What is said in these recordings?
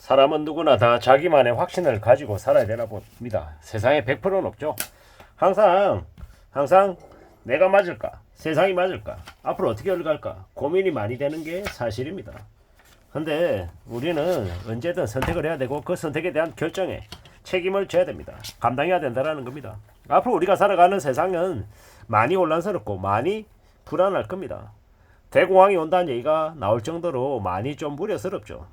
사람은 누구나 다 자기만의 확신을 가지고 살아야 되나 봅니다. 세상에 100%는 없죠. 항상 내가 맞을까? 세상이 맞을까? 앞으로 어떻게 흘러갈까? 고민이 많이 되는 게 사실입니다. 근데 우리는 언제든 선택을 해야 되고 그 선택에 대한 결정에 책임을 져야 됩니다. 감당해야 된다는 겁니다. 앞으로 우리가 살아가는 세상은 많이 혼란스럽고 많이 불안할 겁니다. 대공황이 온다는 얘기가 나올 정도로 많이 좀 우려스럽죠.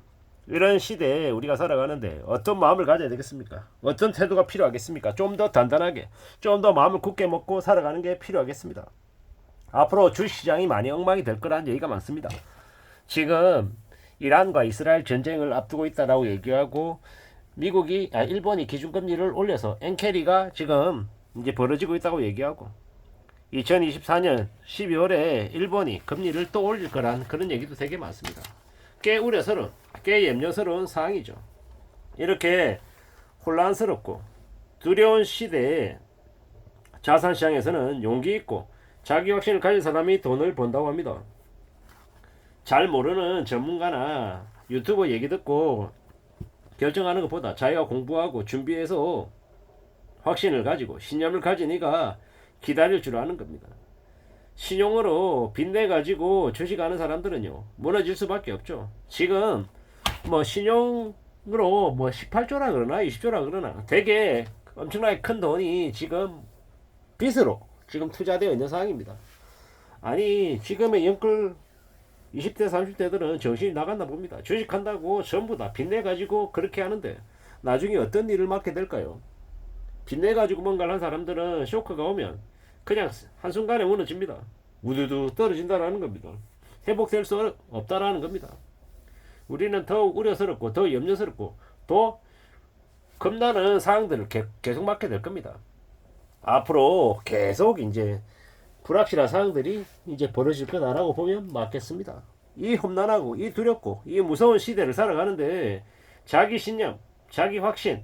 이런 시대에 우리가 살아가는데 어떤 마음을 가져야 되겠습니까? 어떤 태도가 필요하겠습니까? 좀 더 단단하게, 좀 더 마음을 굳게 먹고 살아가는 게 필요하겠습니다. 앞으로 주식시장이 많이 엉망이 될 거라는 얘기가 많습니다. 지금 이란과 이스라엘 전쟁을 앞두고 있다라고 얘기하고 일본이 기준금리를 올려서 엔캐리가 지금 이제 벌어지고 있다고 얘기하고 2024년 12월에 일본이 금리를 또 올릴 거란 그런 얘기도 되게 많습니다. 꽤 우려스러운, 꽤 염려스러운 상황이죠. 이렇게 혼란스럽고 두려운 시대에 자산시장에서는 용기 있고 자기 확신을 가진 사람이 돈을 번다고 합니다. 잘 모르는 전문가나 유튜버 얘기 듣고 결정하는 것보다 자기가 공부하고 준비해서 확신을 가지고 신념을 가진 이가 기다릴 줄 아는 겁니다. 신용으로 빚내가지고 주식하는 사람들은요 무너질 수밖에 없죠. 지금 신용으로 18조라 그러나 20조라 그러나 되게 엄청나게 큰 돈이 지금 빚으로 지금 투자되어 있는 상황입니다. 아니 지금의 영끌 20대 30대들은 정신이 나갔나 봅니다. 주식한다고 전부 다 빚내가지고 그렇게 하는데 나중에 어떤 일을 맡게 될까요? 빚내가지고 뭔가를 한 사람들은 쇼크가 오면 그냥 한순간에 무너집니다. 우두두 떨어진다라는 겁니다. 회복될 수 없다라는 겁니다. 우리는 더욱 우려스럽고 더 염려스럽고 더 겁나는 상황들을 계속 맡게 될 겁니다. 앞으로 계속 이제 불확실한 상황들이 이제 벌어질 거다라고 보면 맞겠습니다. 이 험난하고 이 두렵고 이 무서운 시대를 살아가는데 자기 신념, 자기 확신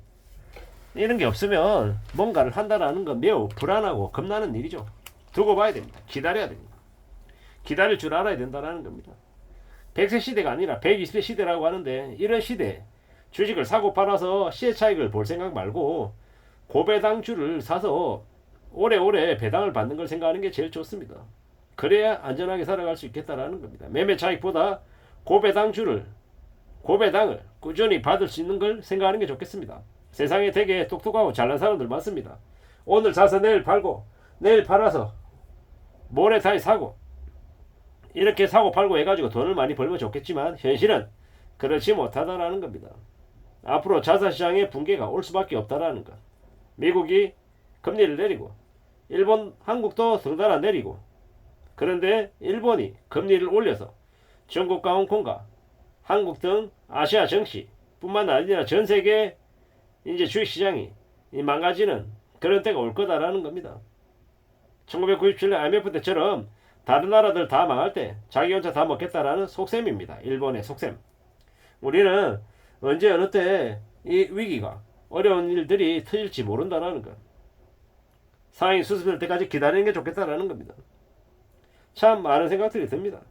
이런 게 없으면 뭔가를 한다라는 건 매우 불안하고 겁나는 일이죠. 두고 봐야 됩니다. 기다려야 됩니다. 기다릴 줄 알아야 된다는 겁니다. 100세 시대가 아니라 120세 시대라고 하는데 이런 시대에 주식을 사고 팔아서 시세 차익을 볼 생각 말고 고배당주를 사서 오래오래 배당을 받는 걸 생각하는 게 제일 좋습니다. 그래야 안전하게 살아갈 수 있겠다라는 겁니다. 매매 차익보다 고배당을 꾸준히 받을 수 있는 걸 생각하는 게 좋겠습니다. 세상에 되게 똑똑하고 잘난 사람들 많습니다. 오늘 사서 내일 팔고 내일 팔아서 모레 다시 사고 이렇게 사고 팔고 해가지고 돈을 많이 벌면 좋겠지만 현실은 그렇지 못하다라는 겁니다. 앞으로 자산시장의 붕괴가 올 수밖에 없다라는 것. 미국이 금리를 내리고 한국도 덩달아 내리고 그런데 일본이 금리를 올려서 중국과 홍콩과 한국 등 아시아 증시 뿐만 아니라 전 세계 이제 주식시장이 망가지는 그런 때가 올 거다라는 겁니다. 1997년 IMF 때처럼 다른 나라들 다 망할 때 자기 혼자 다 먹겠다라는 속셈입니다. 일본의 속셈. 우리는 언제 어느 때 이 위기가 어려운 일들이 터질지 모른다라는 것. 상황이 수습될 때까지 기다리는 게 좋겠다라는 겁니다. 참 많은 생각들이 듭니다.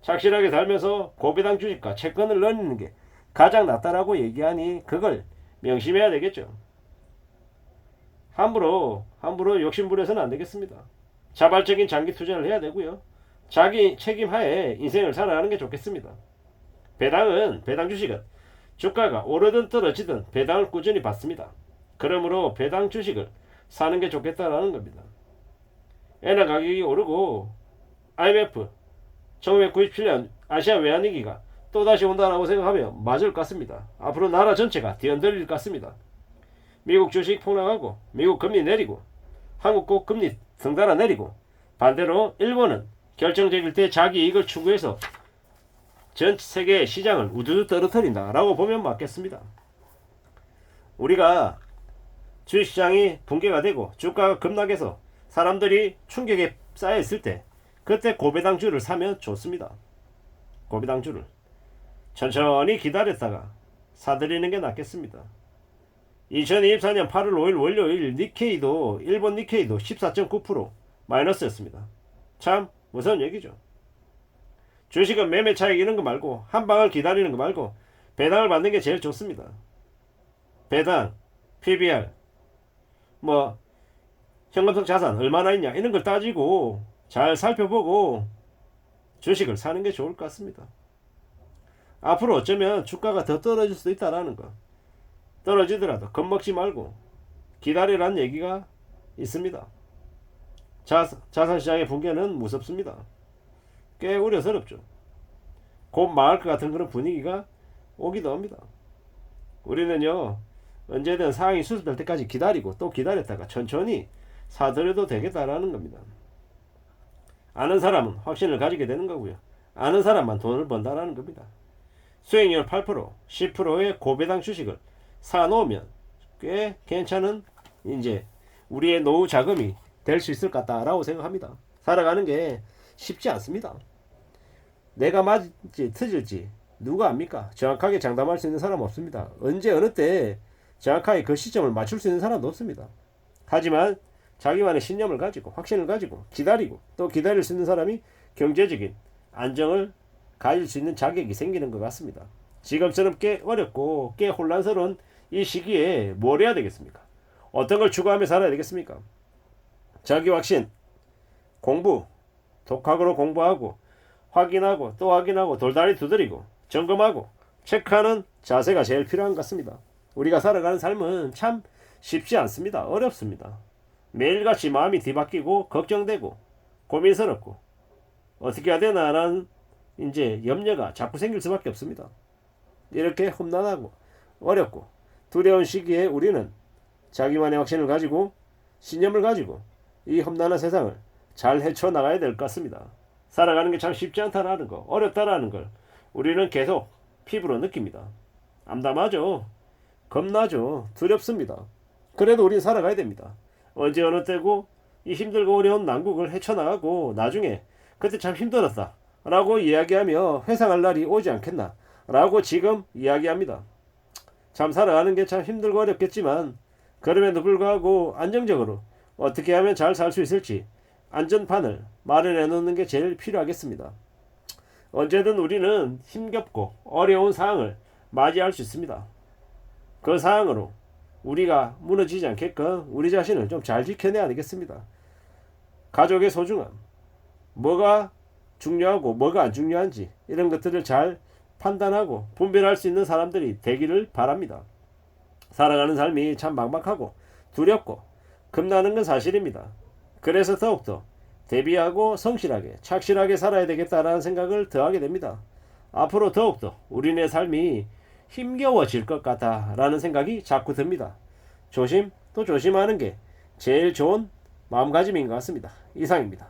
착실하게 살면서 고배당 주식과 채권을 넣는 게 가장 낫다라고 얘기하니 그걸 명심해야 되겠죠. 함부로 욕심부려서는 안 되겠습니다. 자발적인 장기 투자를 해야 되고요. 자기 책임하에 인생을 살아가는 게 좋겠습니다. 배당 주식은 주가가 오르든 떨어지든 배당을 꾸준히 받습니다. 그러므로 배당 주식을 사는 게 좋겠다라는 겁니다. 엔화 가격이 오르고 IMF 1997년 아시아 외환위기가 또다시 온다라고 생각하면 맞을 것 같습니다. 앞으로 나라 전체가 뒤흔들릴 것 같습니다. 미국 주식 폭락하고 미국 금리 내리고 한국 꼭 금리 덩달아 내리고 반대로 일본은 결정적일 때 자기 이익을 추구해서 전 세계 시장을 우두두 떨어뜨린다라고 보면 맞겠습니다. 우리가 주식시장이 붕괴가 되고 주가가 급락해서 사람들이 충격에 쌓여있을 때 그때 고배당주를 사면 좋습니다. 고배당주를 천천히 기다렸다가 사들이는 게 낫겠습니다. 2024년 8월 5일 월요일 일본 니케이도 14.9% 마이너스였습니다. 참 무서운 얘기죠. 주식은 매매 차익 이런 거 말고 한 방을 기다리는 거 말고 배당을 받는 게 제일 좋습니다. 배당, PBR, 뭐 현금성 자산 얼마나 있냐 이런 걸 따지고 잘 살펴보고 주식을 사는 게 좋을 것 같습니다. 앞으로 어쩌면 주가가 더 떨어질 수도 있다라는 거. 떨어지더라도 겁먹지 말고 기다리라는 얘기가 있습니다. 자산시장의 붕괴는 무섭습니다. 꽤 우려스럽죠. 곧 망할 것 같은 그런 분위기가 오기도 합니다. 우리는요, 언제든 상황이 수습될 때까지 기다리고 또 기다렸다가 천천히 사들여도 되겠다라는 겁니다. 아는 사람은 확신을 가지게 되는 거고요. 아는 사람만 돈을 번다라는 겁니다. 수익률 8%, 10%의 고배당 주식을 사놓으면 꽤 괜찮은 이제 우리의 노후 자금이 될 수 있을 것 같다라고 생각합니다. 살아가는 게 쉽지 않습니다. 내가 맞을지 틀릴지 누가 압니까? 정확하게 장담할 수 있는 사람 없습니다. 언제 어느 때 정확하게 그 시점을 맞출 수 있는 사람도 없습니다. 하지만 자기만의 신념을 가지고 확신을 가지고 기다리고 또 기다릴 수 있는 사람이 경제적인 안정을 가질 수 있는 자격이 생기는 것 같습니다. 지금처럼 꽤 어렵고 꽤 혼란스러운 이 시기에 뭘 해야 되겠습니까? 어떤 걸 추구하며 살아야 되겠습니까? 자기 확신, 공부, 독학으로 공부하고 확인하고 또 확인하고 돌다리 두드리고 점검하고 체크하는 자세가 제일 필요한 것 같습니다. 우리가 살아가는 삶은 참 쉽지 않습니다. 어렵습니다. 매일같이 마음이 뒤바뀌고 걱정되고 고민스럽고 어떻게 해야 되나라는 이제 염려가 자꾸 생길 수밖에 없습니다. 이렇게 험난하고 어렵고 두려운 시기에 우리는 자기만의 확신을 가지고 신념을 가지고 이 험난한 세상을 잘 헤쳐나가야 될 것 같습니다. 살아가는 게 참 쉽지 않다라는 거, 어렵다라는 걸 우리는 계속 피부로 느낍니다. 암담하죠. 겁나죠. 두렵습니다. 그래도 우리는 살아가야 됩니다. 언제 어느 때고 이 힘들고 어려운 난국을 헤쳐나가고 나중에 그때 참 힘들었다 라고 이야기하며 회상할 날이 오지 않겠나 라고 지금 이야기합니다. 참 살아가는 게 참 힘들고 어렵겠지만 그럼에도 불구하고 안정적으로 어떻게 하면 잘 살 수 있을지 안전판을 마련해 놓는 게 제일 필요하겠습니다. 언제든 우리는 힘겹고 어려운 상황을 맞이할 수 있습니다. 그 상황으로 우리가 무너지지 않게끔 우리 자신을 좀 잘 지켜내야 되겠습니다. 가족의 소중함, 뭐가 중요하고 뭐가 안 중요한지 이런 것들을 잘 판단하고 분별할 수 있는 사람들이 되기를 바랍니다. 살아가는 삶이 참 막막하고 두렵고 겁나는 건 사실입니다. 그래서 더욱더 대비하고 성실하게 착실하게 살아야 되겠다라는 생각을 더하게 됩니다. 앞으로 더욱더 우리네 삶이 힘겨워질 것 같다라는 생각이 자꾸 듭니다. 조심 또 조심하는 게 제일 좋은 마음가짐인 것 같습니다. 이상입니다.